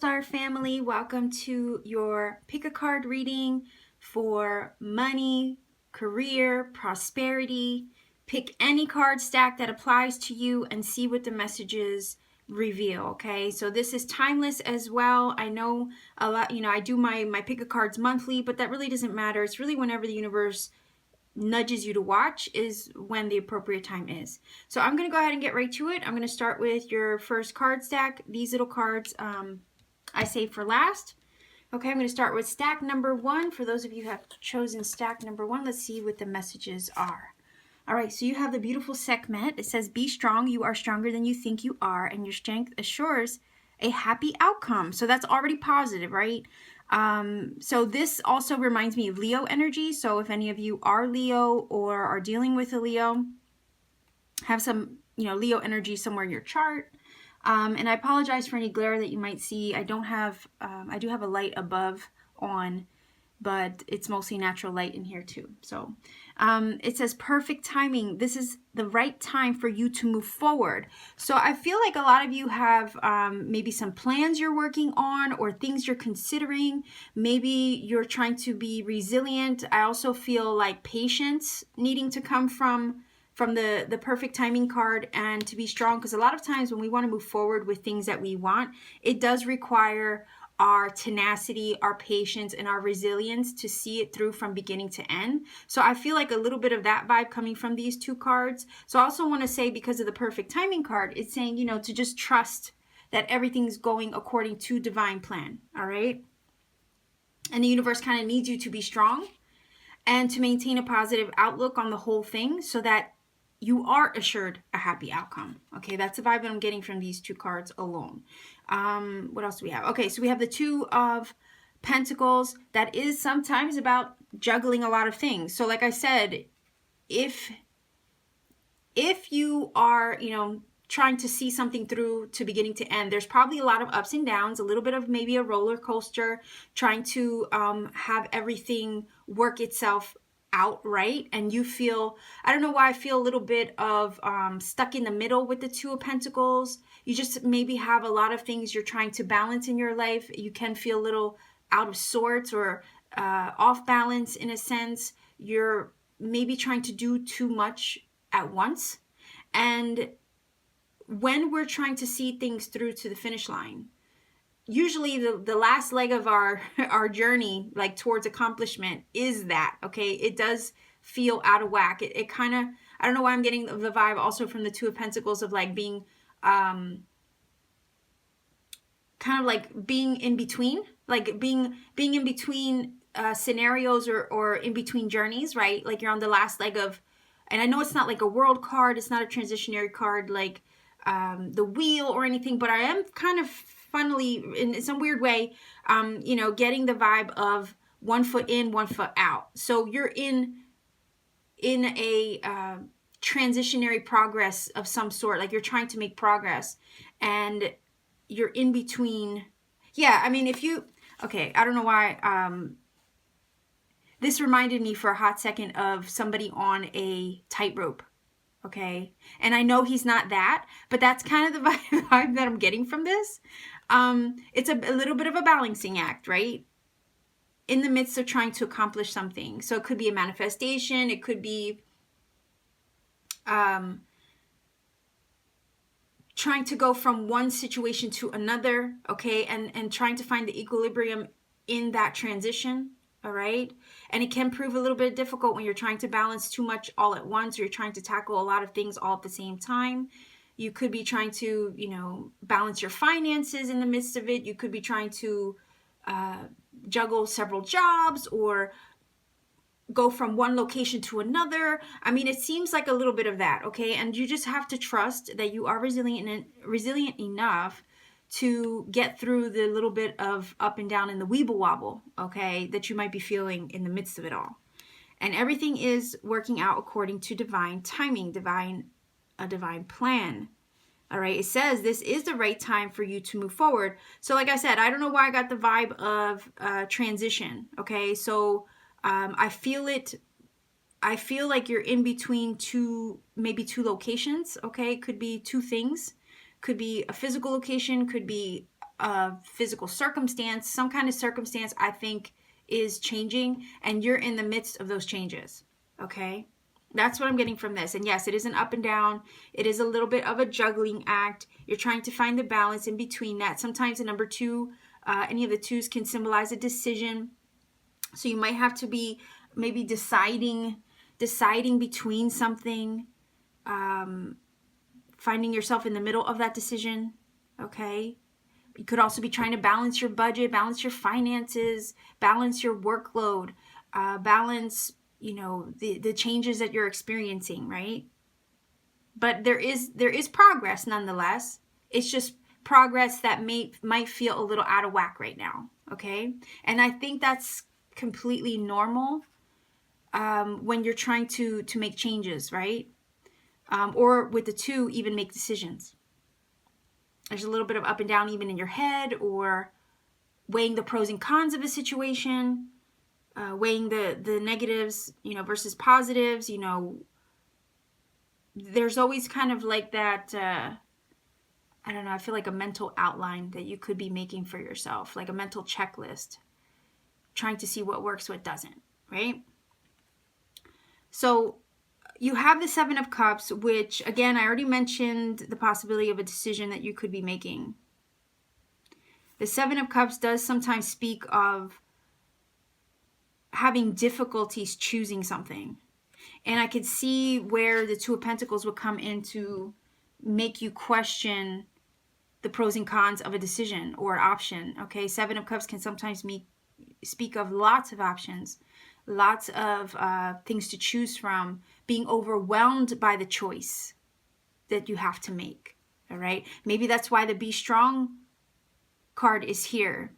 Star family, welcome to your pick a card reading for money, career, prosperity. Pick any card stack that applies to you and see what the messages reveal. Okay, so this is timeless as well. I know a lot, I do my pick a cards monthly, but that really doesn't matter. It's really whenever the universe nudges you to watch is when the appropriate time is. So I'm going to go ahead and get right to it. I'm going to start with your first card stack. These little cards I saved for last. Okay, I'm going to start with stack number 1. For those of you who have chosen stack number 1, let's see what the messages are. All right, so you have the beautiful Sekhmet. It says, be strong. You are stronger than you think you are, and your strength assures a happy outcome. So that's already positive, right? So this also reminds me of Leo energy. So if any of you are Leo or are dealing with a Leo, have some, Leo energy somewhere in your chart. And I apologize for any glare that you might see. I do have a light above on, but it's mostly natural light in here too. So it says perfect timing. This is the right time for you to move forward. So I feel like a lot of you have maybe some plans you're working on or things you're considering. Maybe you're trying to be resilient. I also feel like patience needing to come from the perfect timing card, and to be strong, because a lot of times when we want to move forward with things that we want, it does require our tenacity, our patience, and our resilience to see it through from beginning to end. So I feel like a little bit of that vibe coming from these two cards. So I also want to say, because of the perfect timing card, it's saying, to just trust that everything's going according to divine plan. All right. And the universe kind of needs you to be strong and to maintain a positive outlook on the whole thing so that you are assured a happy outcome. Okay, that's the vibe that I'm getting from these two cards alone. What else do we have? Okay, so we have the Two of Pentacles. That is sometimes about juggling a lot of things. So like I said, if you are, trying to see something through to beginning to end, there's probably a lot of ups and downs, a little bit of maybe a roller coaster, trying to have everything work itself out, right? And you feel, I don't know why I feel a little bit of stuck in the middle with the Two of Pentacles. You just maybe have a lot of things you're trying to balance in your life. You can feel a little out of sorts or off balance in a sense. You're maybe trying to do too much at once. And when we're trying to see things through to the finish line, usually the last leg of our journey, like towards accomplishment, is that, okay? It does feel out of whack. It kind of, I don't know why I'm getting the vibe also from the Two of Pentacles of like being kind of like being in between, like being in between scenarios or in between journeys, right? Like you're on the last leg of, and I know it's not like a world card, it's not a transitionary card like the wheel or anything, but I am kind of funnily, in some weird way, getting the vibe of one foot in, one foot out. So you're in a transitionary progress of some sort, like you're trying to make progress and you're in between. Yeah, I mean, I don't know why, this reminded me for a hot second of somebody on a tightrope. Okay. And I know he's not that, but that's kind of the vibe that I'm getting from this. It's a little bit of a balancing act, right? In the midst of trying to accomplish something. So it could be a manifestation. It could be trying to go from one situation to another. Okay. And trying to find the equilibrium in that transition. All right. And it can prove a little bit difficult when you're trying to balance too much all at once, or you're trying to tackle a lot of things all at the same time. You could be trying to, balance your finances in the midst of it. You could be trying to juggle several jobs or go from one location to another. I mean, it seems like a little bit of that. Okay. And you just have to trust that you are resilient enough to get through the little bit of up and down in the weeble wobble, okay, that you might be feeling in the midst of it all. And everything is working out according to divine timing, a divine plan. All right, it says this is the right time for you to move forward. So like I said, I don't know why I got the vibe of transition, okay? So I feel like you're in between maybe two locations, okay? It could be two things. Could be a physical location, could be physical circumstance, some kind of circumstance I think is changing, and you're in the midst of those changes. Okay? That's what I'm getting from this. And yes, it is an up and down. It is a little bit of a juggling act. You're trying to find the balance in between that. Sometimes the number two, any of the twos can symbolize a decision. So you might have to be maybe deciding between something, finding yourself in the middle of that decision. Okay? You could also be trying to balance your budget, balance your finances, balance your workload, balance, the changes that you're experiencing, right? But there is progress nonetheless. It's just progress that might feel a little out of whack right now, okay? And I think that's completely normal when you're trying to make changes, right? Or with the two, even make decisions. There's a little bit of up and down even in your head, or weighing the pros and cons of a situation, weighing the negatives, versus positives. There's always kind of like that, I don't know, I feel like a mental outline that you could be making for yourself, like a mental checklist, trying to see what works, what doesn't, right? So you have the Seven of Cups, which, again, I already mentioned the possibility of a decision that you could be making. The Seven of Cups does sometimes speak of having difficulties choosing something. And I could see where the Two of Pentacles would come in to make you question the pros and cons of a decision or an option. Okay, Seven of Cups can sometimes speak of lots of options, lots of things to choose from, being overwhelmed by the choice that you have to make. All right, maybe that's why the Be Strong card is here.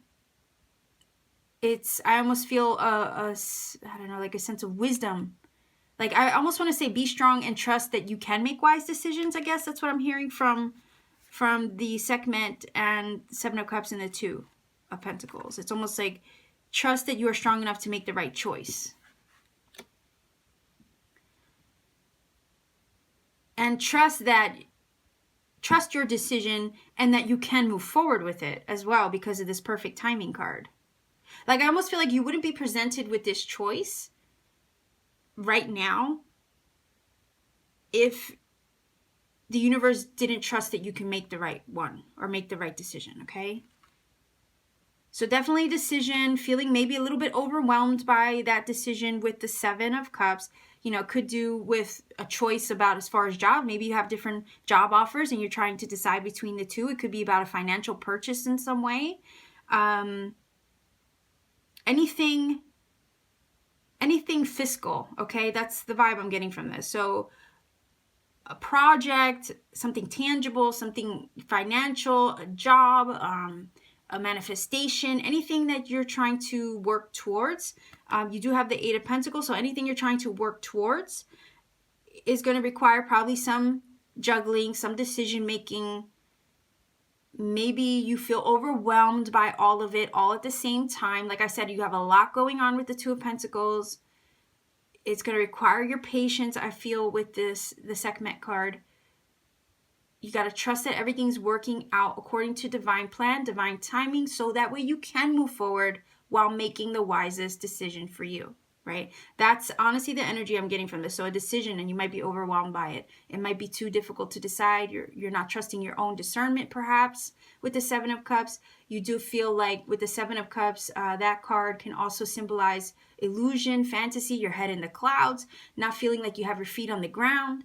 I almost feel I don't know, like a sense of wisdom. Like, I almost want to say be strong and trust that you can make wise decisions. I guess that's what I'm hearing from the Sekhmet and Seven of Cups and the Two of Pentacles. It's almost like trust that you are strong enough to make the right choice. And trust your decision, and that you can move forward with it as well because of this perfect timing card. Like, I almost feel like you wouldn't be presented with this choice right now if the universe didn't trust that you can make the right one or make the right decision, okay? So definitely a decision, feeling maybe a little bit overwhelmed by that decision with the Seven of Cups, could do with a choice about as far as job. Maybe you have different job offers and you're trying to decide between the two. It could be about a financial purchase in some way. Anything fiscal, okay? That's the vibe I'm getting from this. So a project, something tangible, something financial, a job, a manifestation, anything that you're trying to work towards. You do have the Eight of Pentacles, so anything you're trying to work towards is going to require probably some juggling, some decision making. Maybe you feel overwhelmed by all of it all at the same time. Like I said, you have a lot going on with the Two of Pentacles. It's going to require your patience, I feel, with the Sekhmet card. You got to trust that everything's working out according to divine plan, divine timing, so that way you can move forward while making the wisest decision for you, right? That's honestly the energy I'm getting from this. So a decision, and you might be overwhelmed by it. It might be too difficult to decide. You're not trusting your own discernment, perhaps, with the Seven of Cups. You do feel like with the Seven of Cups, that card can also symbolize illusion, fantasy, your head in the clouds, not feeling like you have your feet on the ground.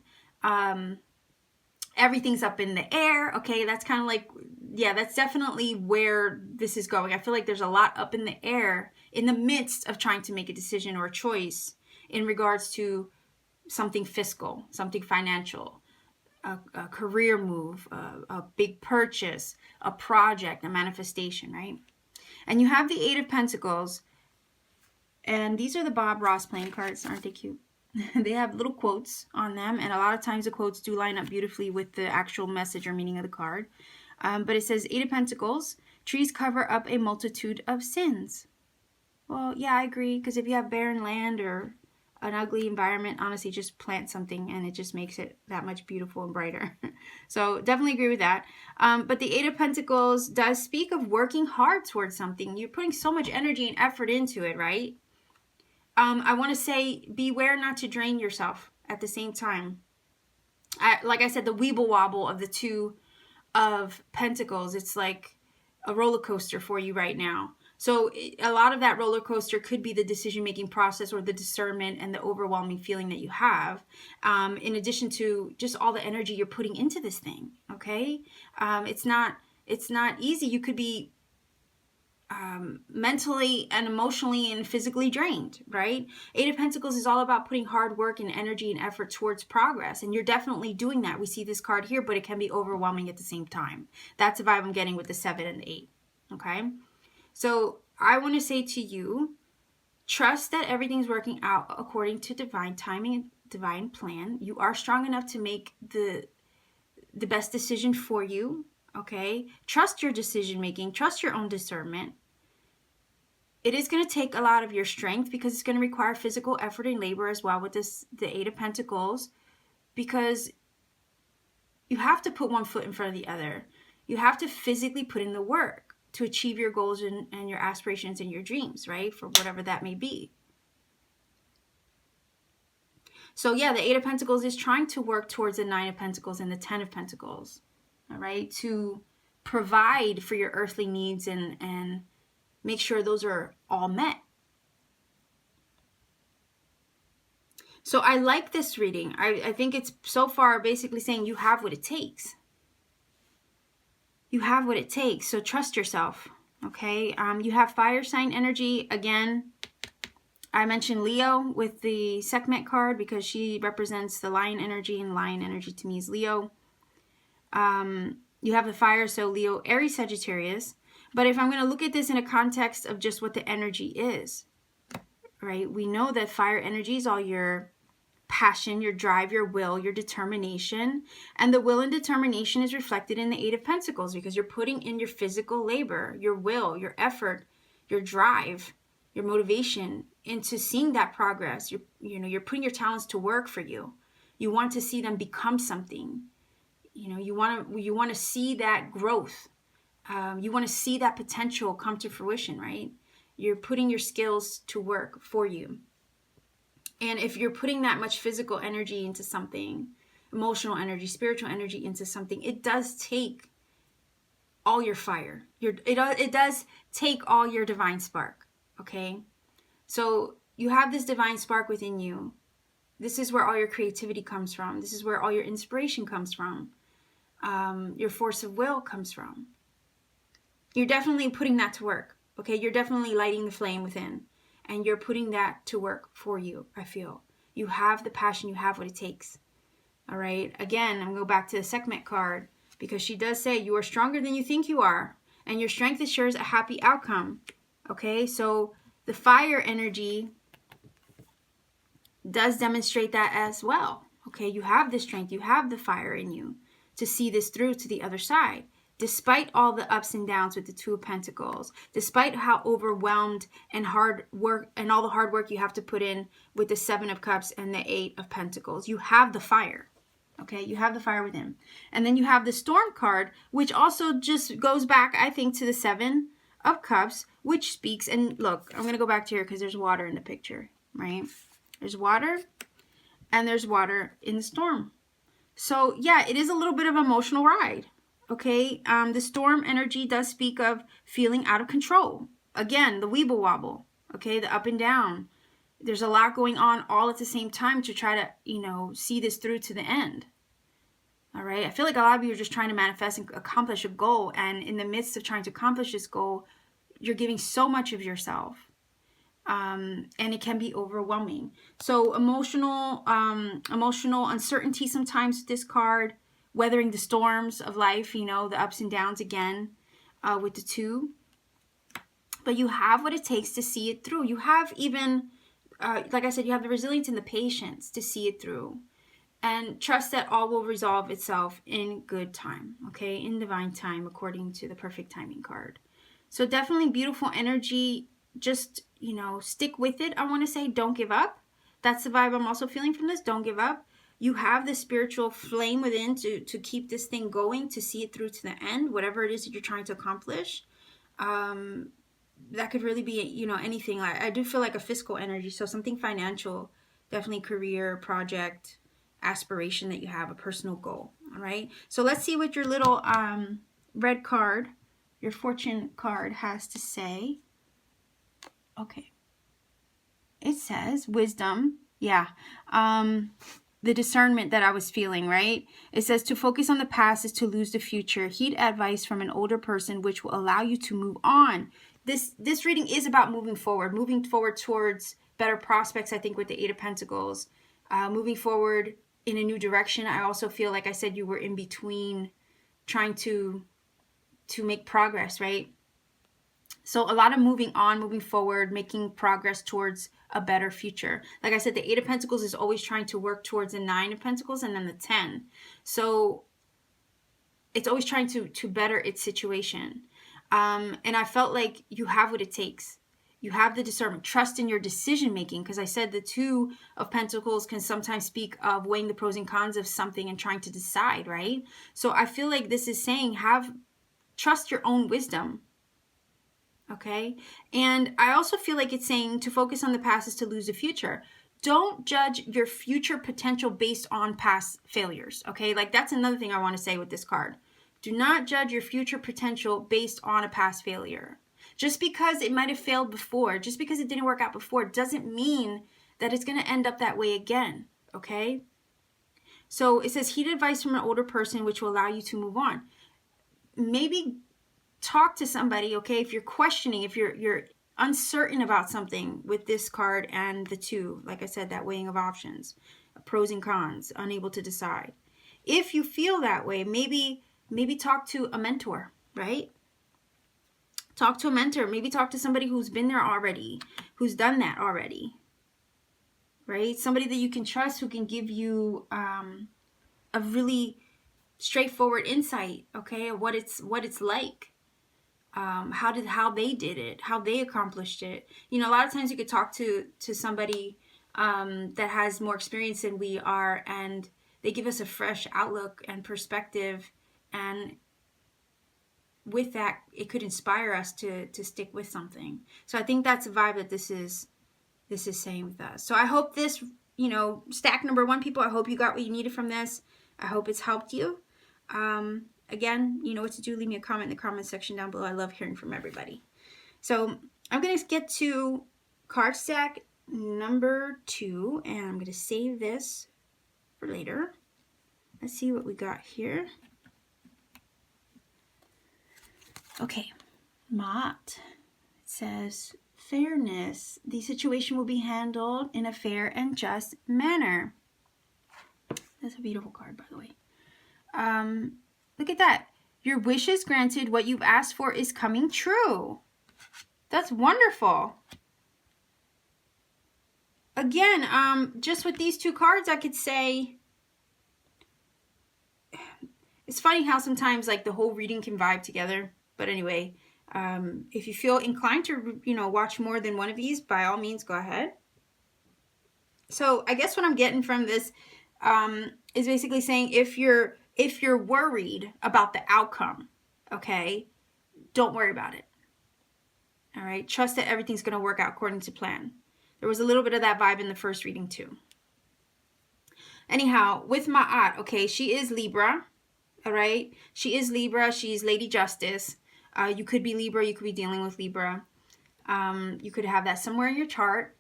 Everything's up in the air. Okay, that's kind of like, yeah, that's definitely where this is going. I feel like there's a lot up in the air in the midst of trying to make a decision or a choice in regards to something fiscal, something financial, a career move, a big purchase, a project, a manifestation, right? And you have the Eight of Pentacles, and these are the Bob Ross playing cards. Aren't they cute? They have little quotes on them, and a lot of times the quotes do line up beautifully with the actual message or meaning of the card. But it says, Eight of Pentacles, trees cover up a multitude of sins. Well, yeah, I agree, because if you have barren land or an ugly environment, honestly, just plant something and it just makes it that much beautiful and brighter. So definitely agree with that. But the Eight of Pentacles does speak of working hard towards something. You're putting so much energy and effort into it, right? I want to say beware not to drain yourself at the same time. Like I said, the weeble wobble of the Two of Pentacles, it's like a roller coaster for you right now. So a lot of that roller coaster could be the decision-making process or the discernment and the overwhelming feeling that you have, in addition to just all the energy you're putting into this thing, okay? It's not easy. You could be mentally and emotionally and physically drained, right? Eight of Pentacles is all about putting hard work and energy and effort towards progress, and you're definitely doing that. We see this card here, but it can be overwhelming at the same time. That's the vibe I'm getting with the 7 and the 8, okay? So I want to say to you, trust that everything's working out according to divine timing and divine plan. You are strong enough to make the best decision for you, okay? Trust your decision making, trust your own discernment. It is going to take a lot of your strength because it's going to require physical effort and labor as well with the Eight of Pentacles, because you have to put one foot in front of the other. You have to physically put in the work to achieve your goals and your aspirations and your dreams, right? For whatever that may be. So yeah, the Eight of Pentacles is trying to work towards the Nine of Pentacles and the 10 of Pentacles, all right? To provide for your earthly needs and make sure those are all met. So I like this reading. I think it's so far basically saying you have what it takes. You have what it takes. So trust yourself. Okay. You have fire sign energy. Again, I mentioned Leo with the Sekhmet card because she represents the lion energy, and lion energy to me is Leo. You have the fire, so Leo, Aries, Sagittarius. But if I'm going to look at this in a context of just what the energy is, right? We know that fire energy is all your passion, your drive, your will, your determination. And the will and determination is reflected in the Eight of Pentacles because you're putting in your physical labor, your will, your effort, your drive, your motivation into seeing that progress. You're putting your talents to work for you. You want to see them become something. You want to see that growth. You want to see that potential come to fruition, right? You're putting your skills to work for you. And if you're putting that much physical energy into something, emotional energy, spiritual energy into something, it does take all your fire. It does take all your divine spark, okay? So you have this divine spark within you. This is where all your creativity comes from. This is where all your inspiration comes from. Your force of will comes from. You're definitely putting that to work, okay? You're definitely lighting the flame within. And you're putting that to work for you, I feel. You have the passion. You have what it takes. All right? Again, I'm going to go back to the Sekhmet card because she does say you are stronger than you think you are. And your strength assures a happy outcome. Okay? So the fire energy does demonstrate that as well. Okay? You have the strength. You have the fire in you to see this through to the other side. Despite all the ups and downs with the Two of Pentacles, despite how overwhelmed and hard work and all the hard work you have to put in with the Seven of Cups and the Eight of Pentacles, you have the fire. Okay, you have the fire within. And then you have the Storm card, which also just goes back, I think, to the Seven of Cups, which speaks, and look, I'm going to go back to here because there's water in the picture, right? There's water, and there's water in the storm. So, yeah, it is a little bit of an emotional ride. Okay, the storm energy does speak of feeling out of control. Again, the weeble wobble, okay, the up and down. There's a lot going on all at the same time to try to, see this through to the end. All right, I feel like a lot of you are just trying to manifest and accomplish a goal. And in the midst of trying to accomplish this goal, you're giving so much of yourself. And it can be overwhelming. So emotional uncertainty sometimes with this card. Weathering the storms of life, the ups and downs again with the Two. But you have what it takes to see it through. You have even, like I said, you have the resilience and the patience to see it through. And trust that all will resolve itself in good time, okay? In divine time, according to the perfect timing card. So definitely beautiful energy. Just, stick with it. I want to say don't give up. That's the vibe I'm also feeling from this. Don't give up. You have the spiritual flame within to keep this thing going, to see it through to the end, whatever it is that you're trying to accomplish. That could really be, you know, anything. I do feel like a fiscal energy, so something financial, definitely career, project, aspiration that you have, a personal goal. All right. So let's see what your little red card, your fortune card, has to say. Okay. It says wisdom. Yeah. The discernment that I was feeling, right? It says to focus on the past is to lose the future. Heed advice from an older person, which will allow you to move on. This reading is about moving forward towards better prospects, I think, with the Eight of Pentacles. Moving forward in a new direction. I also feel like I said you were in between trying to make progress, right? So a lot of moving on, moving forward, making progress towards a better future. Like I said, the Eight of Pentacles is always trying to work towards the Nine of Pentacles and then the 10. So it's always trying to better its situation. And I felt like you have what it takes. You have the discernment, trust in your decision making, because I said the Two of Pentacles can sometimes speak of weighing the pros and cons of something and trying to decide, right? So I feel like this is saying trust your own wisdom. Okay. And I also feel like it's saying to focus on the past is to lose the future. Don't judge your future potential based on past failures. Okay. Like that's another thing I want to say with this card. Do not judge your future potential based on a past failure. Just because it might have failed before, just because it didn't work out before, doesn't mean that it's going to end up that way again. Okay. So it says heed advice from an older person, which will allow you to move on. Maybe talk to somebody, okay, if you're questioning, if you're uncertain about something with this card and the Two, like I said, that weighing of options, pros and cons, unable to decide. If you feel that way, maybe talk to a mentor, right? Talk to a mentor, maybe talk to somebody who's been there already, who's done that already, right? Somebody that you can trust, who can give you a really straightforward insight, okay, of what it's like. How they did it, how they accomplished it. You know, a lot of times you could talk to somebody that has more experience than we are, and they give us a fresh outlook and perspective, and with that, it could inspire us to stick with something. So I think that's a vibe that this is saying with us. So I hope this, you know, stack number 1, people, I hope you got what you needed from this. I hope it's helped you. Again, you know what to do. Leave me a comment in the comment section down below. I love hearing from everybody. So I'm going to get to card stack number 2, and I'm going to save this for later. Let's see what we got here. Okay, Mott. It says, fairness. The situation will be handled in a fair and just manner. That's a beautiful card, by the way. Look at that. Your wish is granted. What you've asked for is coming true. That's wonderful. Again, just with these 2 cards, I could say, it's funny how sometimes like the whole reading can vibe together. But anyway, if you feel inclined to, you know, watch more than one of these, by all means, go ahead. So I guess what I'm getting from this is basically saying if you're worried about the outcome, okay, don't worry about it. All right, trust that everything's going to work out according to plan. There was a little bit of that vibe in the first reading too. Anyhow, with Ma'at, okay, she is Libra, all right? She is Libra. She's Lady Justice. You could be Libra. You could be dealing with Libra. You could have that somewhere in your chart.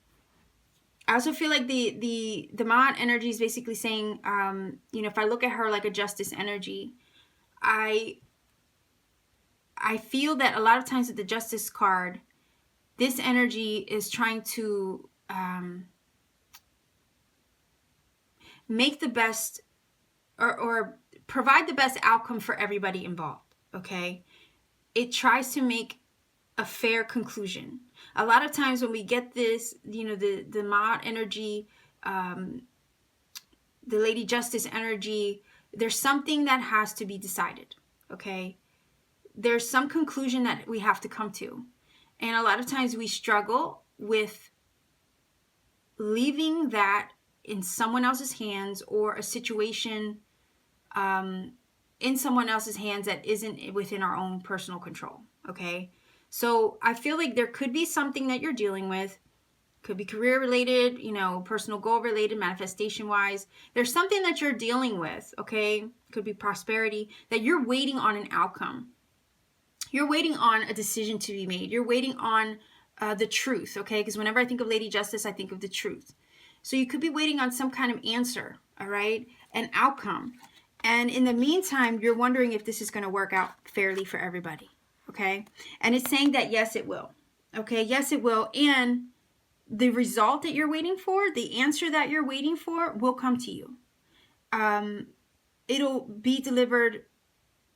I also feel like the Ma'at energy is basically saying, you know, if I look at her like a justice energy, I feel that a lot of times with the Justice card, this energy is trying to make the best or provide the best outcome for everybody involved, okay? It tries to make a fair conclusion. A lot of times when we get this, you know, the Ma'at energy, the Lady Justice energy, there's something that has to be decided, okay? There's some conclusion that we have to come to. And a lot of times we struggle with leaving that in someone else's hands, or a situation in someone else's hands that isn't within our own personal control. Okay. So I feel like there could be something that you're dealing with. Could be career related, personal goal related, manifestation wise. There's something that you're dealing with. Okay. Could be prosperity, that you're waiting on an outcome. You're waiting on a decision to be made. You're waiting on the truth. Okay. Because whenever I think of Lady Justice, I think of the truth. So you could be waiting on some kind of answer. All right. An outcome. And in the meantime, you're wondering if this is going to work out fairly for everybody. Okay. And it's saying that, yes, it will. Okay. Yes, it will. And the result that you're waiting for, the answer that you're waiting for, will come to you. It'll be delivered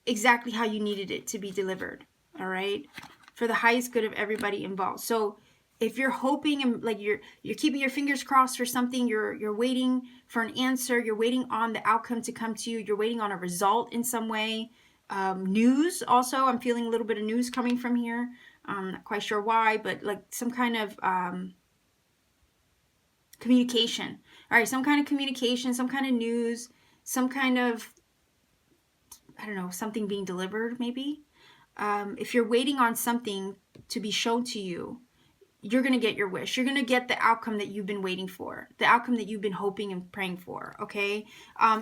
exactly how you needed it to be delivered. All right. For the highest good of everybody involved. So if you're hoping and like you're keeping your fingers crossed for something, you're waiting for an answer, you're waiting on the outcome to come to you, you're waiting on a result in some way. News also, I'm feeling a little bit of news coming from here. Not quite sure why, but like some kind of communication. All right, some kind of communication, some kind of news, some kind of, I don't know, something being delivered maybe. If you're waiting on something to be shown to you, you're going to get your wish. You're going to get the outcome that you've been waiting for, the outcome that you've been hoping and praying for. Okay.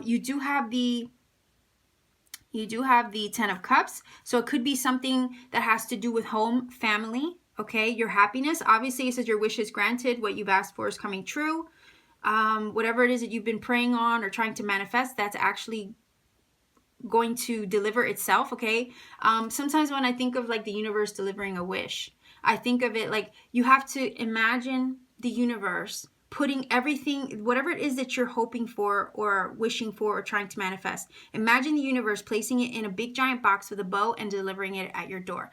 You do have the Ten of Cups. So it could be something that has to do with home, family. Okay. Your happiness. Obviously, it says your wish is granted. What you've asked for is coming true. Whatever it is that you've been praying on or trying to manifest, that's actually going to deliver itself. Okay. Sometimes when I think of like the universe delivering a wish, I think of it like you have to imagine the universe putting everything, whatever it is that you're hoping for or wishing for or trying to manifest. Imagine the universe placing it in a big giant box with a bow and delivering it at your door.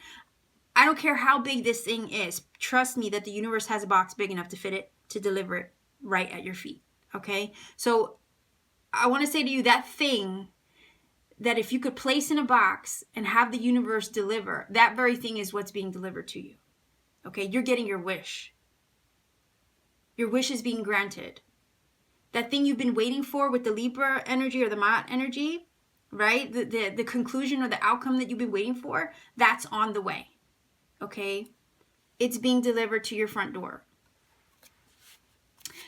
I don't care how big this thing is. Trust me that the universe has a box big enough to fit it, to deliver it right at your feet. Okay. So I want to say to you, that thing that if you could place in a box and have the universe deliver, that very thing is what's being delivered to you. Okay, you're getting your wish. Your wish is being granted. That thing you've been waiting for with the Libra energy or the Ma'at energy, right? The conclusion or the outcome that you've been waiting for, that's on the way. Okay? It's being delivered to your front door.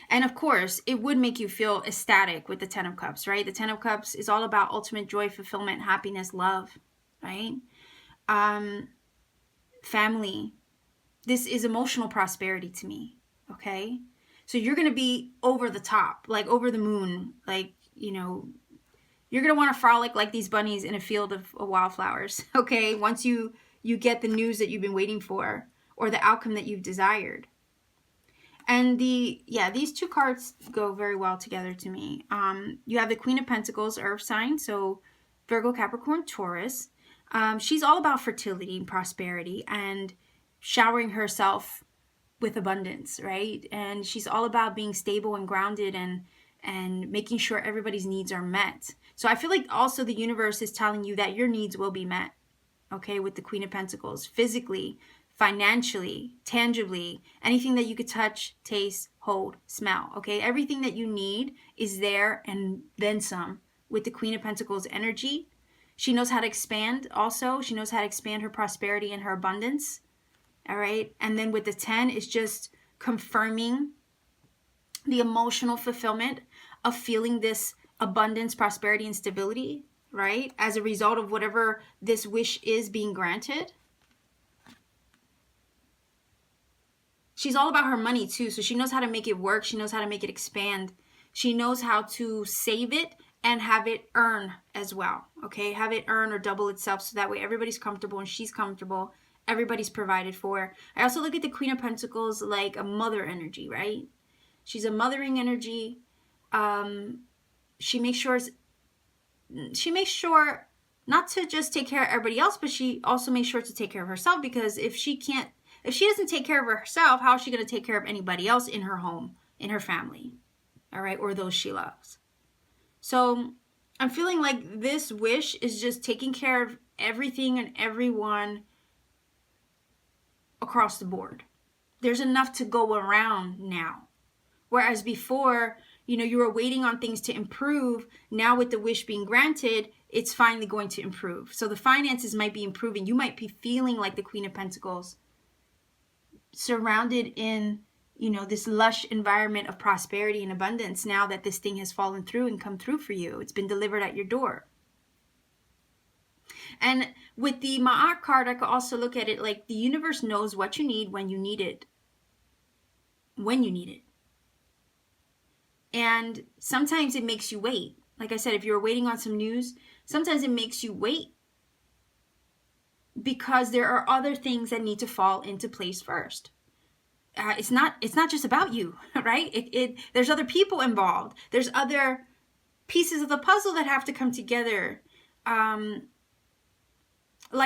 And of course, it would make you feel ecstatic with the Ten of Cups, right? The Ten of Cups is all about ultimate joy, fulfillment, happiness, love, right? Family. This is emotional prosperity to me, okay? So you're going to be over the top, like over the moon, like, you're going to want to frolic like these bunnies in a field of wildflowers, okay? Once you get the news that you've been waiting for or the outcome that you've desired. And these two cards go very well together to me. You have the Queen of Pentacles, Earth sign, so Virgo, Capricorn, Taurus. She's all about fertility and prosperity and showering herself with abundance, right? And she's all about being stable and grounded and making sure everybody's needs are met. So I feel like also the universe is telling you that your needs will be met, okay, with the Queen of Pentacles, physically, financially, tangibly, anything that you could touch, taste, hold, smell, okay? Everything that you need is there and then some with the Queen of Pentacles energy. She knows how to expand also. She knows how to expand her prosperity and her abundance, all right? And then with the 10, it's just confirming the emotional fulfillment of feeling this abundance, prosperity, and stability, right? As a result of whatever this wish is being granted. She's all about her money too, so she knows how to make it work. She knows how to make it expand. She knows how to save it and have it earn as well, okay? Have it earn or double itself so that way everybody's comfortable and she's comfortable. Everybody's provided for. I also look at the Queen of Pentacles like a mother energy, right? She's a mothering energy. She makes sure not to just take care of everybody else, but she also makes sure to take care of herself, because if she doesn't take care of herself, how is she going to take care of anybody else in her home, in her family, all right, or those she loves? So I'm feeling like this wish is just taking care of everything and everyone across the board. There's enough to go around now, Whereas before, you were waiting on things to improve. Now with the wish being granted, it's finally going to improve. So the finances might be improving. You might be feeling like the Queen of Pentacles, surrounded in, this lush environment of prosperity and abundance now that this thing has fallen through and come through for you. It's been delivered at your door. And with the Ma'at card, I could also look at it like the universe knows what you need when you need it. When you need it. And sometimes it makes you wait. Like I said, if you're waiting on some news, sometimes it makes you wait because there are other things that need to fall into place first. It's not just about you, right? There's other people involved. There's other pieces of the puzzle that have to come together. Like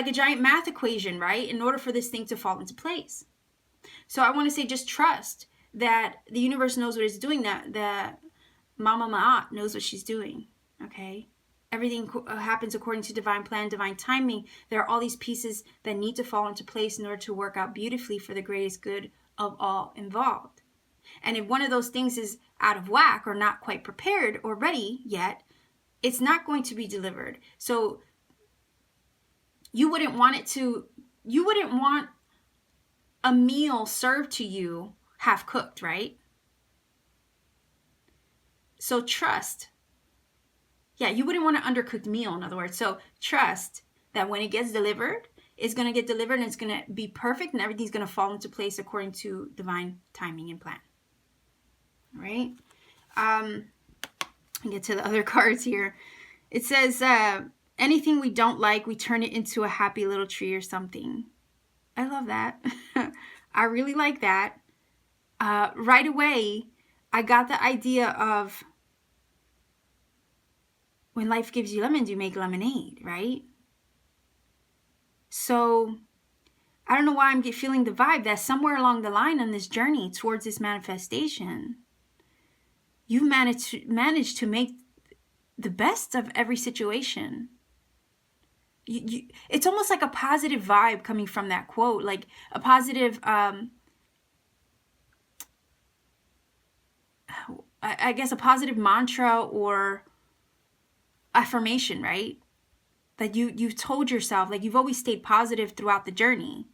a giant math equation, right? In order for this thing to fall into place. So I want to say, just trust that the universe knows what it's doing, that Mama Ma'at knows what she's doing, okay? Everything happens according to divine plan, divine timing. There are all these pieces that need to fall into place in order to work out beautifully for the greatest good of all involved. And if one of those things is out of whack or not quite prepared or ready yet, it's not going to be delivered. So you wouldn't want a meal served to you half cooked, right? So trust. Yeah, you wouldn't want an undercooked meal, in other words. So trust that when it gets delivered, it's going to get delivered and it's going to be perfect and everything's going to fall into place according to divine timing and plan. All right? I'll get to the other cards here. It says, anything we don't like, we turn it into a happy little tree or something. I love that. I really like that. Right away, I got the idea of when life gives you lemons, you make lemonade, right? So I don't know why I'm feeling the vibe that somewhere along the line on this journey towards this manifestation, you've managed to make the best of every situation. It's almost like a positive vibe coming from that quote, like a positive, I guess a positive mantra or affirmation, right? That you've told yourself, like you've always stayed positive throughout the journey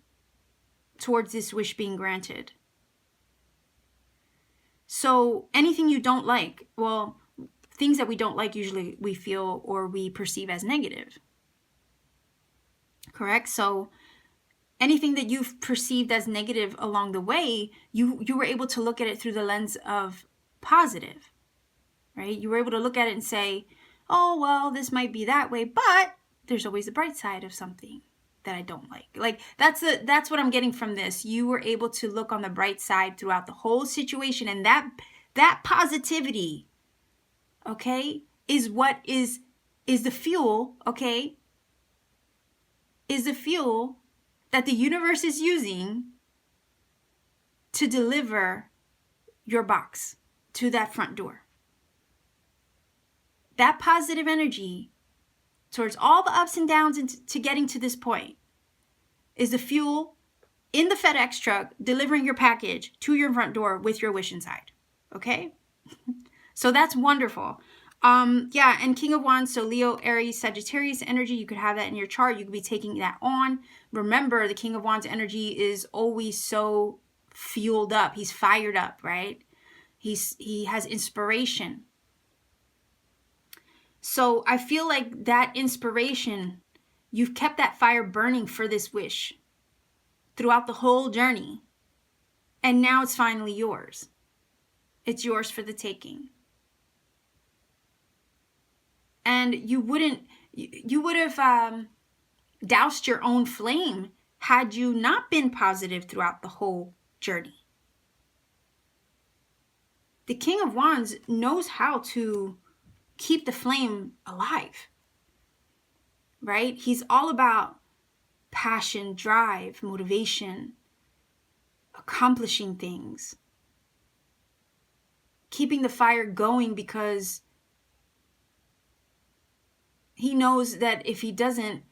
towards this wish being granted. So anything you don't like, well, things that we don't like usually we feel or we perceive as negative. Correct? So anything that you've perceived as negative along the way, you were able to look at it through the lens of positive, right? You were able to look at it and say, oh, well, this might be that way, but there's always the bright side of something that I don't like. Like that's what I'm getting from this. You were able to look on the bright side throughout the whole situation, and that positivity, okay, is what is the fuel, okay? Is the fuel that the universe is using to deliver your box to that front door. That positive energy towards all the ups and downs to getting to this point is the fuel in the FedEx truck delivering your package to your front door with your wish inside. Okay? So that's wonderful. Yeah, and King of Wands, so Leo, Aries, Sagittarius energy, you could have that in your chart. You could be taking that on. Remember, the King of Wands energy is always so fueled up. He's fired up, right? He has inspiration. So I feel like that inspiration, you've kept that fire burning for this wish throughout the whole journey. And now it's finally yours. It's yours for the taking. And you would have doused your own flame had you not been positive throughout the whole journey. The King of Wands knows how to keep the flame alive, right? He's all about passion, drive, motivation, accomplishing things, keeping the fire going, because he knows that if he doesn't,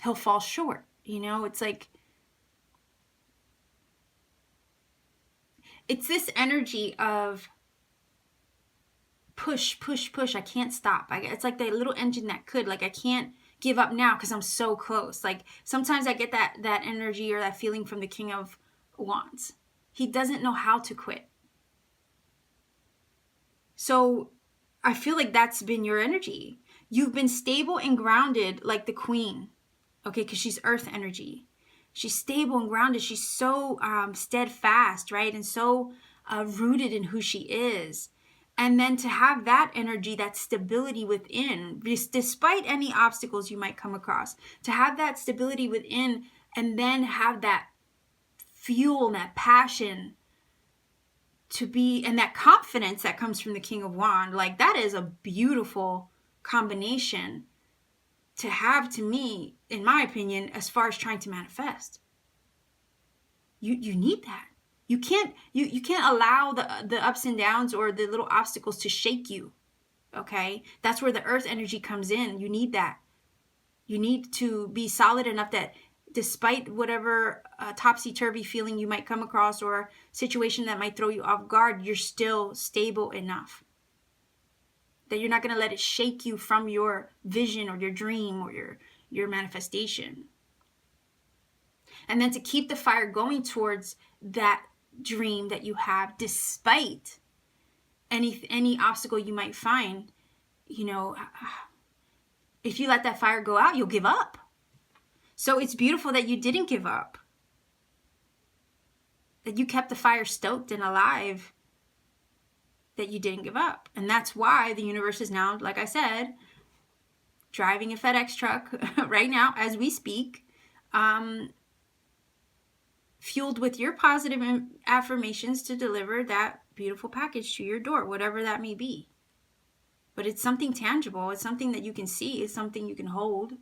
he'll fall short. You know, it's like, it's this energy of push, push, push. I can't stop. It's like the little engine that could, like, I can't give up now because I'm so close. Like, sometimes I get that energy or that feeling from the King of Wands. He doesn't know how to quit. So I feel like that's been your energy. You've been stable and grounded like the Queen, okay, because she's earth energy. She's stable and grounded. She's so steadfast, right? And so rooted in who she is. And then to have that energy, that stability within, despite any obstacles you might come across, to have that stability within and then have that fuel and that passion to be, and that confidence that comes from the King of Wands, like that is a beautiful combination to have, to me, in my opinion, as far as trying to manifest. You need that. You can't allow the ups and downs or the little obstacles to shake you. Okay? That's where the earth energy comes in. You need that. You need to be solid enough that despite whatever topsy-turvy feeling you might come across or situation that might throw you off guard, you're still stable enough that you're not going to let it shake you from your vision or your dream or your manifestation. And then to keep the fire going towards that dream that you have, despite any obstacle you might find, you know, if you let that fire go out, you'll give up. So it's beautiful that you didn't give up, that you kept the fire stoked and alive, that you didn't give up. And that's why the universe is now, like I said, driving a FedEx truck right now as we speak, fueled with your positive affirmations to deliver that beautiful package to your door, whatever that may be. But it's something tangible. It's something that you can see. It's something you can hold.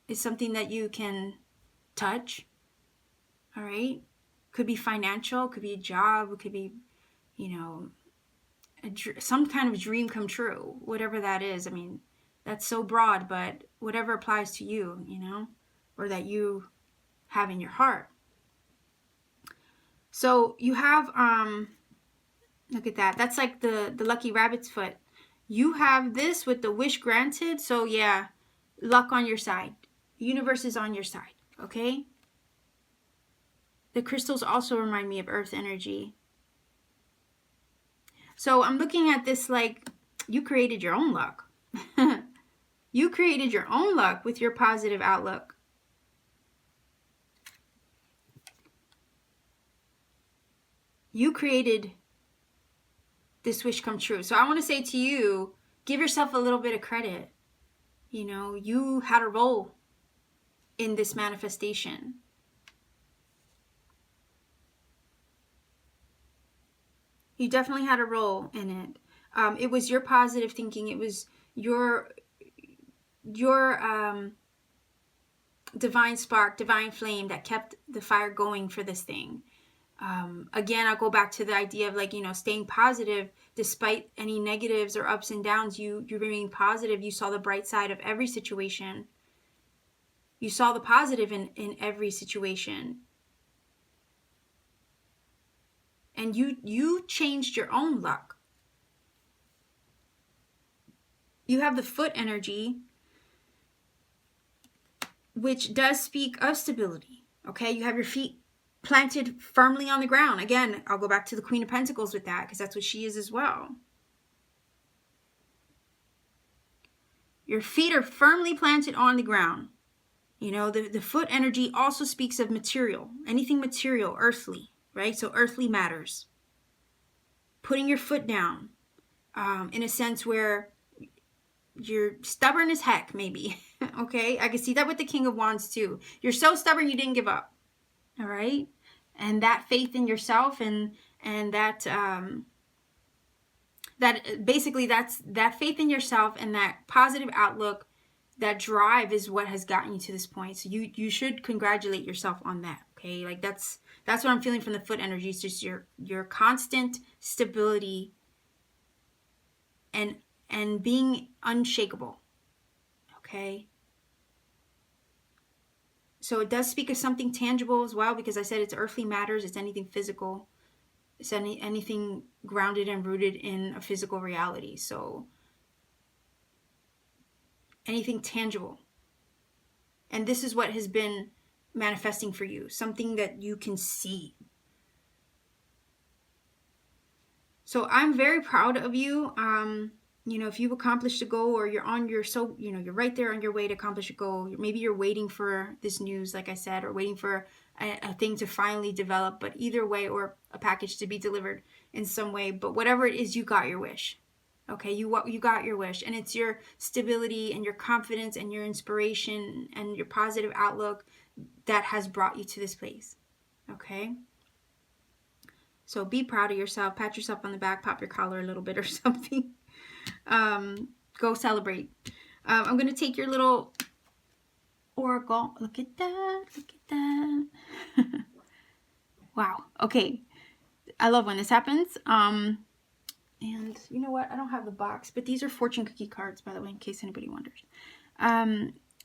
It's something that you can touch. All right? Could be financial. Could be a job. It could be, you know, some kind of dream come true. Whatever that is. I mean, that's so broad, but whatever applies to you, you know, or that you have in your heart. So you have, look at that. That's like the lucky rabbit's foot. You have this with the wish granted. So yeah, luck on your side. The universe is on your side. Okay. The crystals also remind me of earth energy. So I'm looking at this like you created your own luck. You created your own luck with your positive outlook. You created this wish come true. So I want to say to you, give yourself a little bit of credit. You know, you had a role in this manifestation. You definitely had a role in it. It was your positive thinking. It was your divine spark, divine flame that kept the fire going for this thing. Again, I'll go back to the idea of like, you know, staying positive despite any negatives or ups and downs. You remain positive. You saw the bright side of every situation. You saw the positive in every situation. And you changed your own luck. You have the foot energy, which does speak of stability. Okay, you have your feet planted firmly on the ground. Again, I'll go back to the Queen of Pentacles with that because that's what she is as well. Your feet are firmly planted on the ground. You know, the foot energy also speaks of material, anything material, earthly, right? So earthly matters. Putting your foot down in a sense where you're stubborn as heck, maybe. Okay, I can see that with the King of Wands too. You're so stubborn you didn't give up. All right, and that faith in yourself and that that basically that's that faith in yourself and that positive outlook, that drive is what has gotten you to this point. So you should congratulate yourself on that. Okay, like that's what I'm feeling from the foot energy. It's just your constant stability and being unshakable. Okay. So it does speak of something tangible as well, because I said it's earthly matters. It's anything physical. It's anything grounded and rooted in a physical reality. So anything tangible. And this is what has been manifesting for you, something that you can see. So I'm very proud of you. You know, if you've accomplished a goal, or you're on your, so, you know, you're right there on your way to accomplish a goal. Maybe you're waiting for this news, like I said, or waiting for a thing to finally develop, but either way, or a package to be delivered in some way. But whatever it is, you got your wish. Okay, you got your wish, and it's your stability and your confidence and your inspiration and your positive outlook that has brought you to this place. Okay? So be proud of yourself, pat yourself on the back, pop your collar a little bit or something. Go celebrate. I'm going to take your little oracle. Look at that. Look at that. Wow. Okay. I love when this happens. And you know what? I don't have the box, but these are fortune cookie cards, by the way, in case anybody wonders.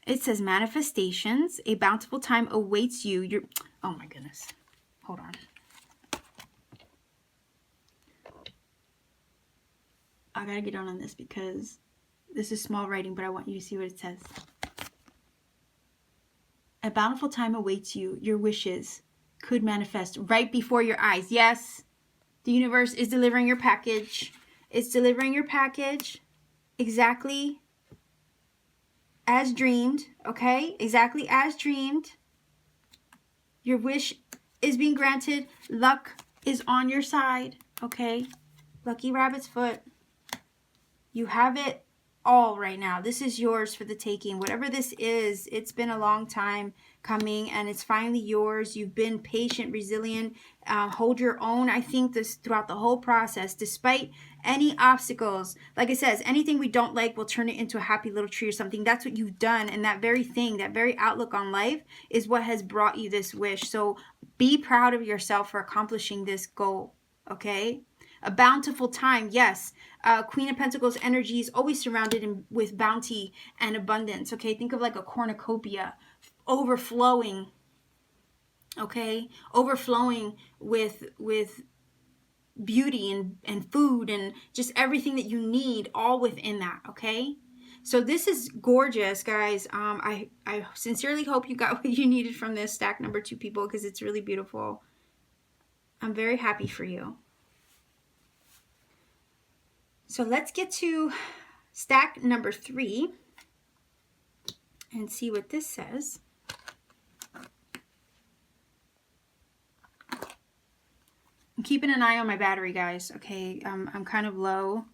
It says manifestations. A bountiful time awaits you. Oh my goodness. Hold on. I gotta get on this because this is small writing, but I want you to see what it says. A bountiful time awaits you. Your wishes could manifest right before your eyes. Yes, the universe is delivering your package. It's delivering your package exactly as dreamed, okay? Exactly as dreamed. Your wish is being granted. Luck is on your side, okay? Lucky rabbit's foot. You have it all right now. This is yours for the taking. Whatever this is, it's been a long time coming, and it's finally yours. You've been patient, resilient, hold your own. I think this throughout the whole process, despite any obstacles. Like it says, anything we don't like, we'll turn it into a happy little tree or something. That's what you've done, and that very thing, that very outlook on life is what has brought you this wish. So be proud of yourself for accomplishing this goal, okay? A bountiful time, yes. Queen of Pentacles energy is always surrounded with bounty and abundance, okay? Think of like a cornucopia, overflowing, okay? Overflowing with beauty and food and just everything that you need, all within that, okay? So this is gorgeous, guys. I sincerely hope you got what you needed from this stack number 2, people, because it's really beautiful. I'm very happy for you. So let's get to stack number 3 and see what this says. I'm keeping an eye on my battery, guys. Okay, I'm kind of low,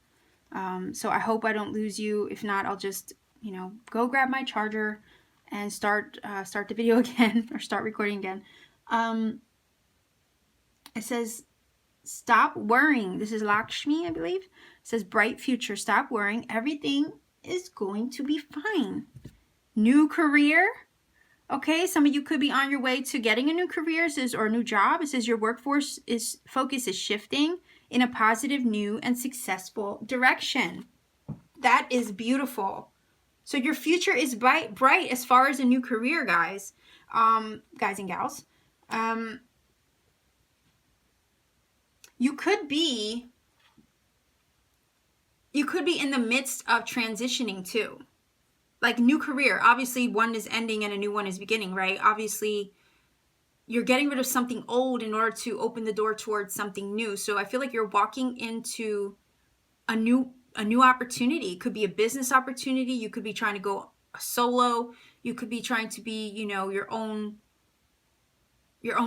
so I hope I don't lose you. If not, I'll just, you know, go grab my charger and start the video again, or start recording again. It says, stop worrying. This is Lakshmi, I believe. It says, bright future. Stop worrying. Everything is going to be fine. New career. Okay, some of you could be on your way to getting a new career, or a new job. It says your workforce focus is shifting in a positive, new, and successful direction. That is beautiful. So your future is bright as far as a new career, guys. Guys and gals. You could be in the midst of transitioning too. Like new career, obviously one is ending and a new one is beginning, right? Obviously you're getting rid of something old in order to open the door towards something new. So I feel like you're walking into a new opportunity. It could be a business opportunity. You could be trying to go solo. You could be trying to be, you know, your own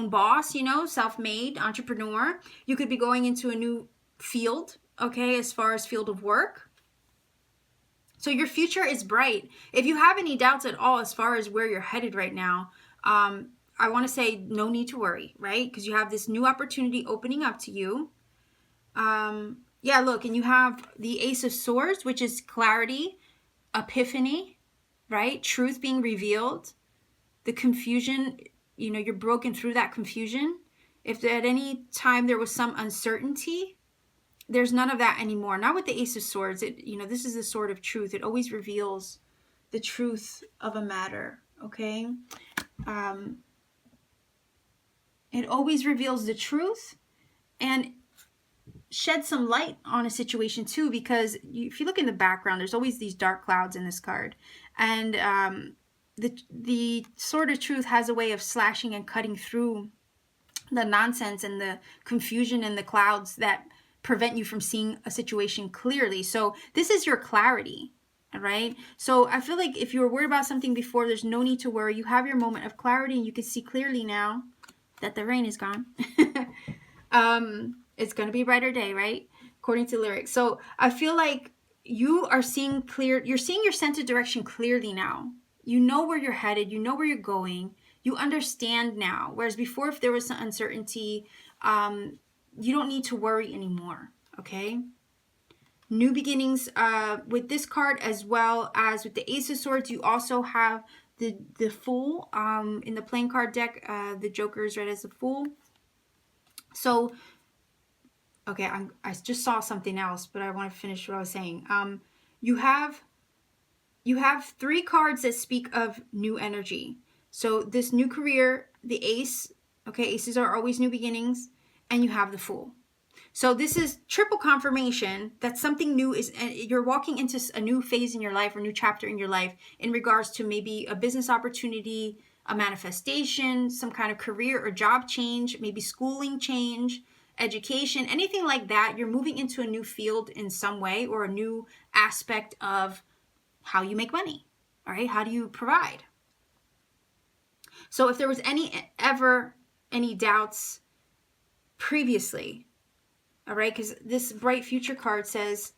boss, you know, self-made entrepreneur. You could be going into a new field, okay, as far as field of work. So your future is bright. If you have any doubts at all as far as where you're headed right now, I want to say no need to worry, right? Because you have this new opportunity opening up to you. Yeah, look, and you have the Ace of Swords, which is clarity, epiphany, right? Truth being revealed. The confusion, you know, you're broken through that confusion. If at any time there was some uncertainty, there's none of that anymore. Not with the Ace of Swords. You know, this is the sword of truth. It always reveals the truth of a matter, okay? It always reveals the truth, and shed some light on a situation too, because if you look in the background, there's always these dark clouds in this card, and the Sword of Truth has a way of slashing and cutting through the nonsense and the confusion and the clouds that prevent you from seeing a situation clearly. So this is your clarity. All right. So I feel like if you were worried about something before, there's no need to worry. You have your moment of clarity, and you can see clearly now that the rain is gone. It's going to be a brighter day, right? According to lyrics. So I feel like you are seeing clear. You're seeing your sense of direction clearly now. You know where you're headed. You know where you're going. You understand now. Whereas before, if there was some uncertainty, you don't need to worry anymore. Okay. New beginnings with this card, as well as with the Ace of Swords. You also have the Fool in the playing card deck. The Joker is read as the Fool. So, okay, I just saw something else, but I want to finish what I was saying. You have 3 cards that speak of new energy. So this new career, the Ace. Okay, Aces are always new beginnings, and you have the Fool. So this is triple confirmation that something new is, you're walking into a new phase in your life, or new chapter in your life, in regards to maybe a business opportunity, a manifestation, some kind of career or job change, maybe schooling change, education, anything like that. You're moving into a new field in some way, or a new aspect of how you make money. All right, how do you provide? So if there was any doubts previously, all right, because this bright future card says,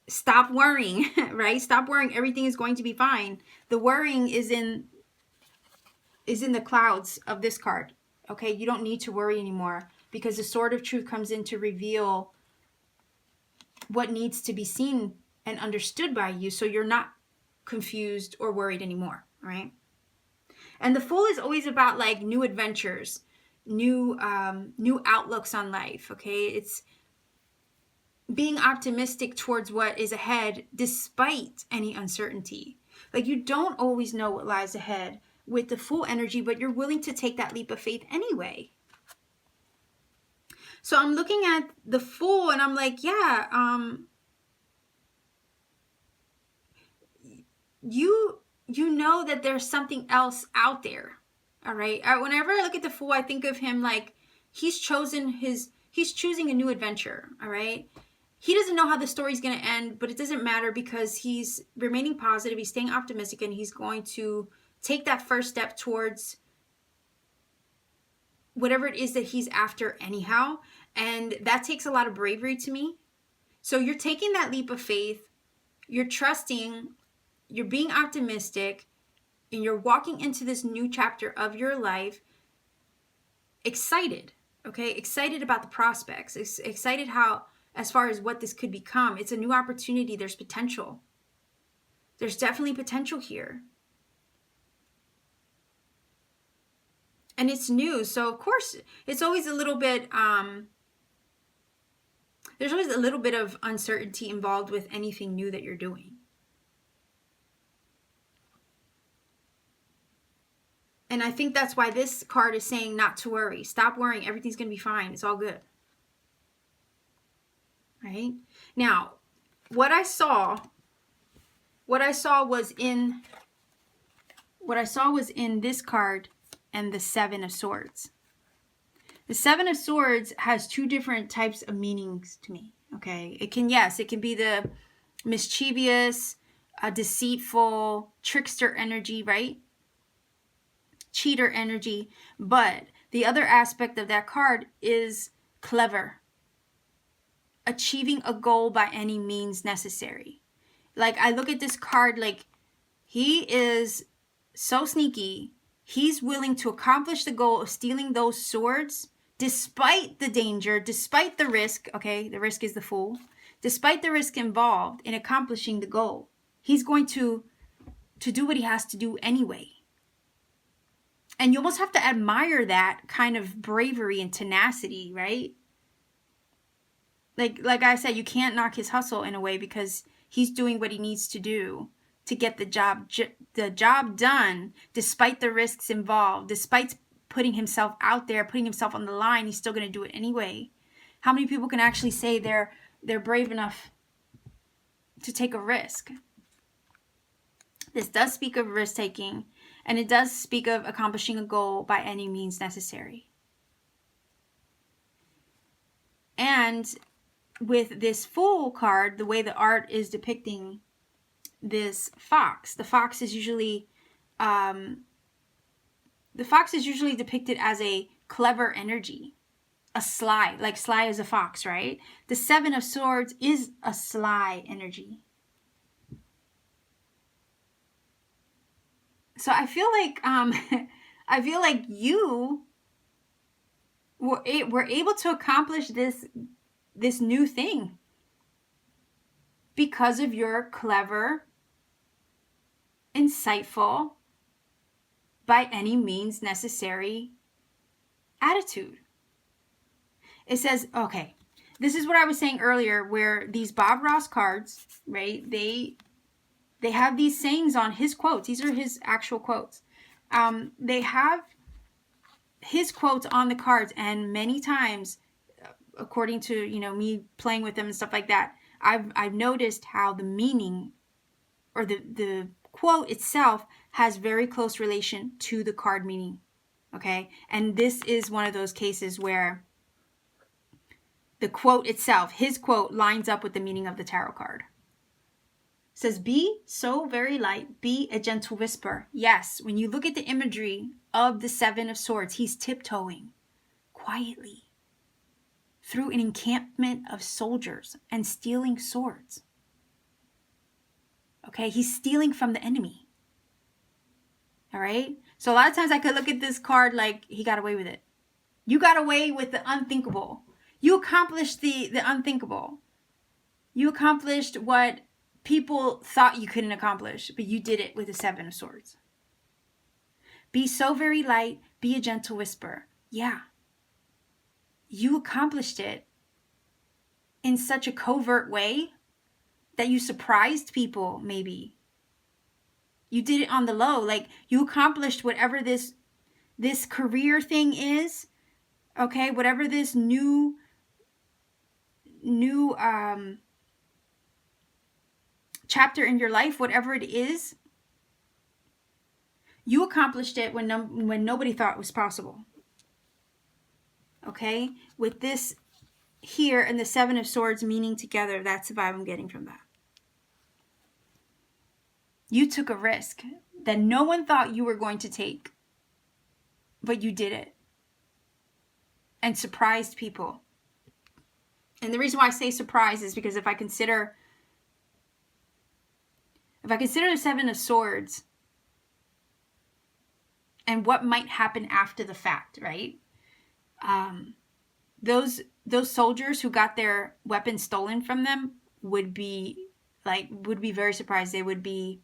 stop worrying, right? Stop worrying. Everything is going to be fine. The worrying is in the clouds of this card. Okay, you don't need to worry anymore, because the Sword of Truth comes in to reveal what needs to be seen and understood by you, so you're not confused or worried anymore, right? And the Fool is always about like new adventures, new outlooks on life. Okay, it's being optimistic towards what is ahead despite any uncertainty. Like, you don't always know what lies ahead with the Fool energy, but you're willing to take that leap of faith anyway. So I'm looking at the Fool, and I'm like, yeah, you know that there's something else out there. All right. Whenever I look at the Fool, I think of him like he's choosing a new adventure. All right. He doesn't know how the story's going to end, but it doesn't matter, because he's remaining positive, he's staying optimistic, and he's going to take that first step towards whatever it is that he's after anyhow. And that takes a lot of bravery to me. So you're taking that leap of faith, you're trusting, you're being optimistic, and you're walking into this new chapter of your life excited, okay? Excited about the prospects, excited how, as far as what this could become. It's a new opportunity. There's potential. There's definitely potential here. And it's new. So, of course, it's always a little bit, there's always a little bit of uncertainty involved with anything new that you're doing. And I think that's why this card is saying not to worry. Stop worrying. Everything's going to be fine. It's all good. Right? Now, what I saw was in this card and the Seven of Swords. The Seven of Swords has 2 different types of meanings to me. Okay, it can be the mischievous, deceitful, trickster energy, right? Cheater energy. But the other aspect of that card is clever, achieving a goal by any means necessary. Like, I look at this card like he is so sneaky. He's willing to accomplish the goal of stealing those swords despite the danger, despite the risk. Okay, the risk is the Fool. Despite the risk involved in accomplishing the goal, he's going to do what he has to do anyway. And you almost have to admire that kind of bravery and tenacity, right? Like I said, you can't knock his hustle in a way, because he's doing what he needs to do to get the job done, despite the risks involved, despite putting himself out there, putting himself on the line. He's still going to do it anyway. How many people can actually say they're brave enough to take a risk? This does speak of risk taking, and it does speak of accomplishing a goal by any means necessary. And with this Fool card, the way the art is depicting this fox, the fox is usually depicted as a clever energy, a sly, like sly as a fox, right? The Seven of Swords is a sly energy. So I feel like you were able to accomplish this new thing because of your clever, insightful, by any means necessary attitude. It says, okay, this is what I was saying earlier, where these Bob Ross cards, right, they have these sayings on his quotes. These are his actual quotes. They have his quotes on the cards, and many times, according to me playing with them and stuff like that, I've noticed how the meaning or the quote itself has very close relation to the card meaning. Okay, and this is one of those cases where the quote itself, his quote, lines up with the meaning of the tarot card. It says, be so very light, be a gentle whisper. Yes, when you look at the imagery of the Seven of Swords, he's tiptoeing quietly through an encampment of soldiers and stealing swords. Okay, he's stealing from the enemy. All right, so a lot of times I could look at this card like he got away with it. You got away with the unthinkable. You accomplished the unthinkable. You accomplished what people thought you couldn't accomplish, but you did it with the Seven of Swords. Be so very light, be a gentle whisper. Yeah. You accomplished it in such a covert way that you surprised people, maybe. You did it on the low. Like, you accomplished whatever this career thing is, okay? Whatever this new chapter in your life, whatever it is, you accomplished it when nobody thought it was possible. Okay? With this here and the Seven of Swords meaning together, that's the vibe I'm getting from that. You took a risk that no one thought you were going to take, but you did it and surprised people. And the reason why I say surprise is because if I consider the Seven of Swords and what might happen after the fact, right? Those soldiers who got their weapons stolen from them would be very surprised. They would be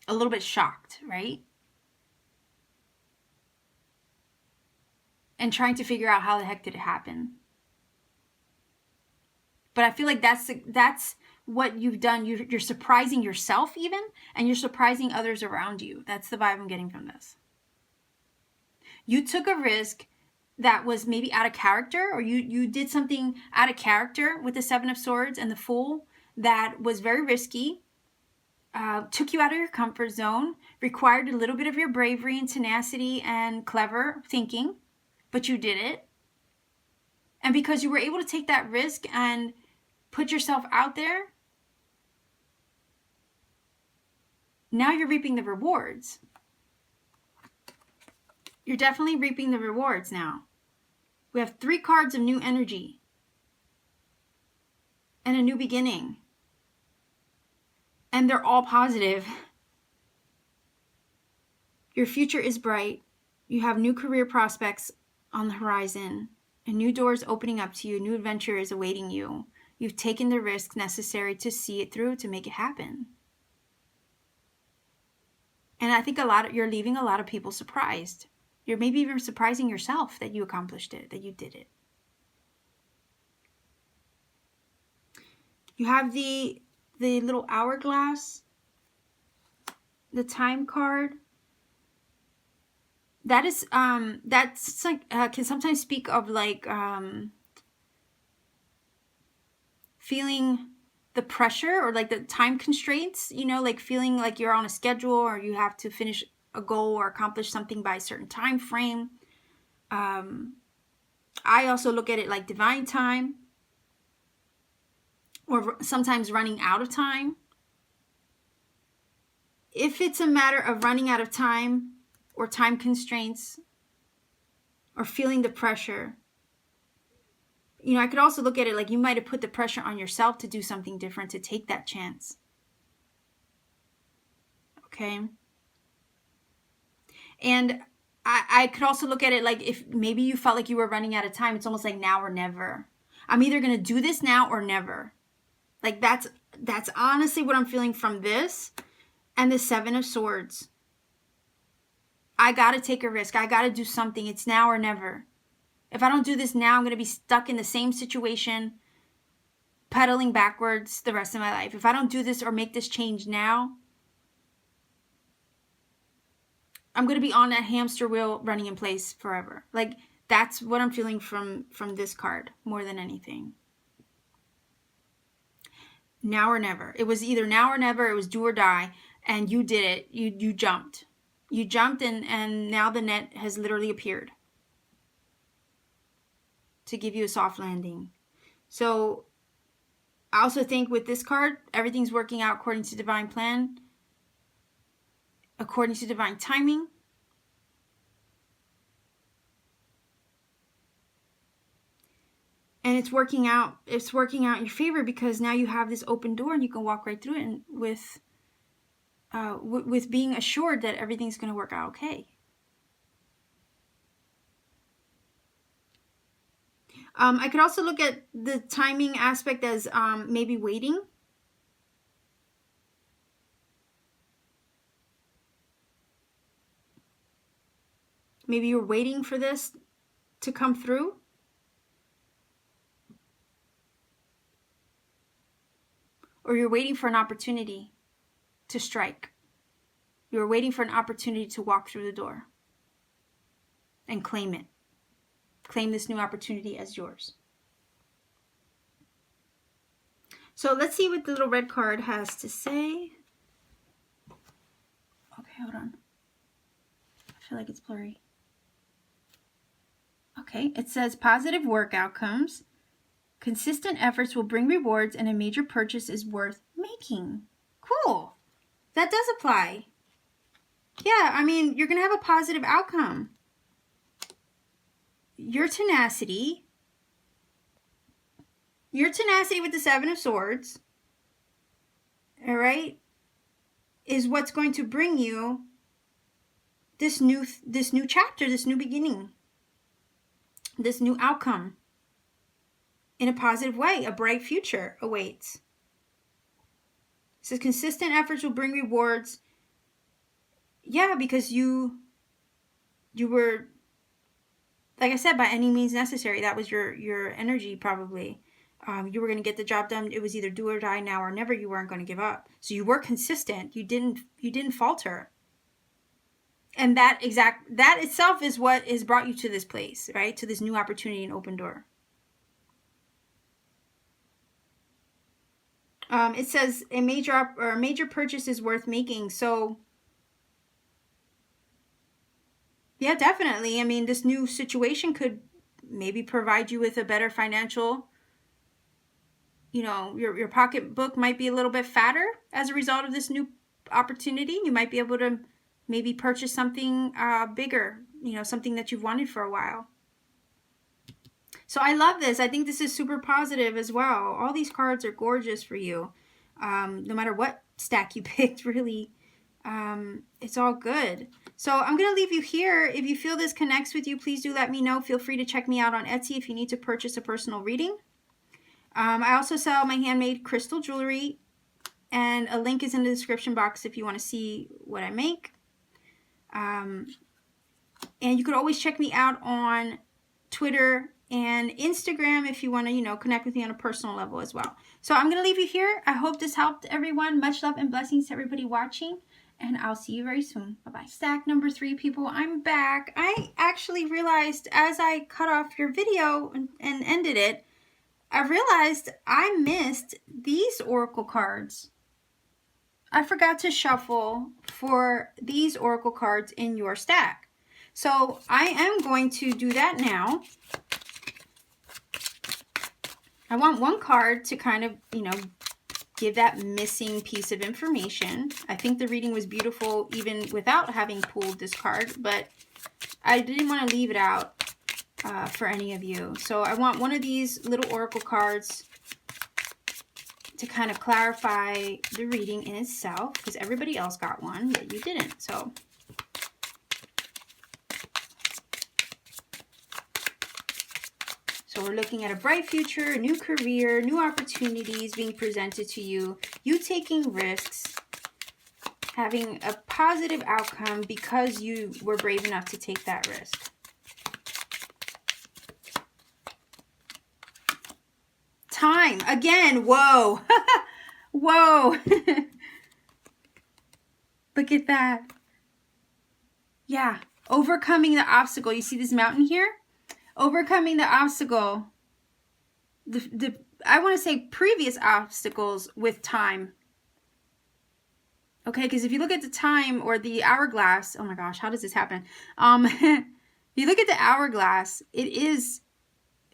a little bit shocked, right? And trying to figure out how the heck did it happen. But I feel like that's what you've done. You're surprising yourself even, and you're surprising others around you. That's the vibe I'm getting from this. You took a risk that was maybe out of character, or you did something out of character with the Seven of Swords and the Fool that was very risky, took you out of your comfort zone, required a little bit of your bravery and tenacity and clever thinking, but you did it. And because you were able to take that risk and put yourself out there, now you're reaping the rewards. You're definitely reaping the rewards now. We have 3 cards of new energy and a new beginning. And they're all positive. Your future is bright. You have new career prospects on the horizon, and new doors opening up to you. New adventure is awaiting you. You've taken the risks necessary to see it through, to make it happen. And I think you're leaving a lot of people surprised. You're maybe even surprising yourself that you accomplished it, that you did it. You have the little hourglass, the time card. that is that's like can sometimes speak of like feeling the pressure or like the time constraints, you know, like feeling like you're on a schedule or you have to finish a goal or accomplish something by a certain time frame. I also look at it like divine time, or sometimes running out of time. If it's a matter of running out of time or time constraints or feeling the pressure, you know, I could also look at it like you might have put the pressure on yourself to do something different, to take that chance. Okay. And I could also look at it like if maybe you felt like you were running out of time, it's almost like now or never. I'm either going to do this now or never. Like that's honestly what I'm feeling from this and the Seven of Swords. I got to take a risk. I got to do something. It's now or never. If I don't do this now, I'm going to be stuck in the same situation, pedaling backwards the rest of my life. If I don't do this or make this change now, I'm going to be on that hamster wheel running in place forever. Like that's what I'm feeling from this card more than anything. Now or never. It was either now or never. It was do or die. And you did it. You jumped. You jumped and now the net has literally appeared to give you a soft landing. So I also think with this card, everything's working out according to divine plan, according to divine timing. And it's working out in your favor because now you have this open door and you can walk right through it and with being assured that everything's going to work out okay. I could also look at the timing aspect as maybe waiting. Maybe you're waiting for this to come through. Or you're waiting for an opportunity to strike. You're waiting for an opportunity to walk through the door and claim it. Claim this new opportunity as yours. So let's see what the little red card has to say. Okay, hold on. I feel like it's blurry. Okay, it says positive work outcomes. Consistent efforts will bring rewards and a major purchase is worth making. Cool. That does apply. Yeah, I mean, you're going to have a positive outcome. Your tenacity with the Seven of Swords, all right, is what's going to bring you this new chapter, this new beginning, this new outcome. In a positive way, a bright future awaits. It says consistent efforts will bring rewards. Yeah, because you were, like I said, by any means necessary. That was your energy probably. You were going to get the job done. It was either do or die, now or never. You weren't going to give up. So you were consistent. You didn't falter. And that itself is what has brought you to this place, right? To this new opportunity and open door. It says a major purchase is worth making. So yeah, definitely. I mean, this new situation could maybe provide you with a better financial, you know, your pocketbook might be a little bit fatter as a result of this new opportunity. You might be able to maybe purchase something bigger, you know, something that you've wanted for a while. So I love this. I think this is super positive as well. All these cards are gorgeous for you. No matter what stack you picked, really, it's all good. So I'm going to leave you here. If you feel this connects with you, please do let me know. Feel free to check me out on Etsy if you need to purchase a personal reading. I also sell my handmade crystal jewelry, and a link is in the description box if you want to see what I make. And you could always check me out on Twitter and Instagram if you want to, you know, connect with me on a personal level as well. So I'm going to leave you here. I hope this helped everyone. Much love and blessings to everybody watching. and I'll see you very soon. Bye-bye. Stack number 3, people. I'm back. I actually realized as I cut off your video and ended it, I realized I missed these oracle cards. I forgot to shuffle for these oracle cards in your stack. So I am going to do that now. I want one card to kind of, you know, give that missing piece of information. I think the reading was beautiful even without having pulled this card, but I didn't want to leave it out for any of you. So I want one of these little oracle cards to kind of clarify the reading in itself, because everybody else got one, but you didn't. So we're looking at a bright future, a new career, new opportunities being presented to you, you taking risks, having a positive outcome because you were brave enough to take that risk. Time, again, whoa, whoa. Look at that. Yeah, overcoming the obstacle. You see this mountain here? Overcoming the obstacle, I want to say previous obstacles with time. Okay, because if you look at the time or the hourglass, oh my gosh, how does this happen? If you look at the hourglass, it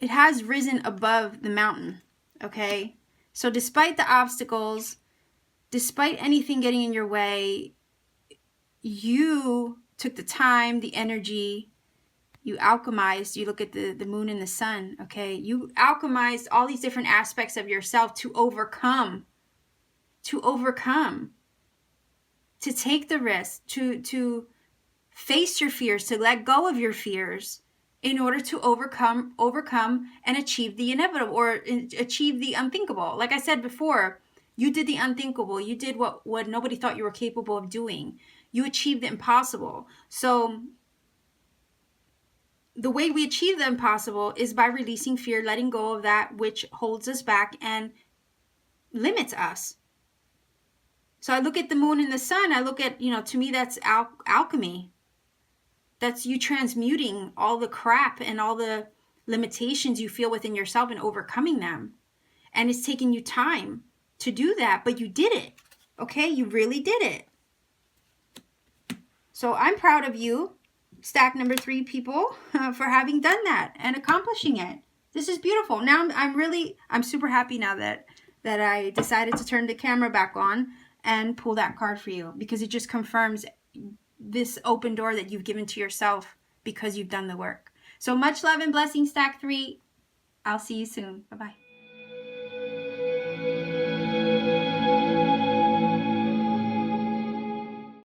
has risen above the mountain. Okay, so despite the obstacles, despite anything getting in your way, you took the time, the energy, you alchemized. You look at the moon and the sun, okay? You alchemized all these different aspects of yourself to overcome, to take the risk, to face your fears, to let go of your fears in order to overcome and achieve the inevitable or achieve the unthinkable. Like I said before, you did the unthinkable. You did what nobody thought you were capable of doing. You achieved the impossible. So the way we achieve the impossible is by releasing fear, letting go of that which holds us back and limits us. So I look at the moon and the sun. I look at, to me, that's alchemy. That's you transmuting all the crap and all the limitations you feel within yourself and overcoming them. And it's taking you time to do that, but you did it. Okay? You really did it. So I'm proud of you, stack number 3 people, for having done that and accomplishing it. This is beautiful. Now I'm super happy now that I decided to turn the camera back on and pull that card for you, because it just confirms this open door that you've given to yourself because you've done the work. So much love and blessings, stack 3. I'll see you soon. Bye-bye.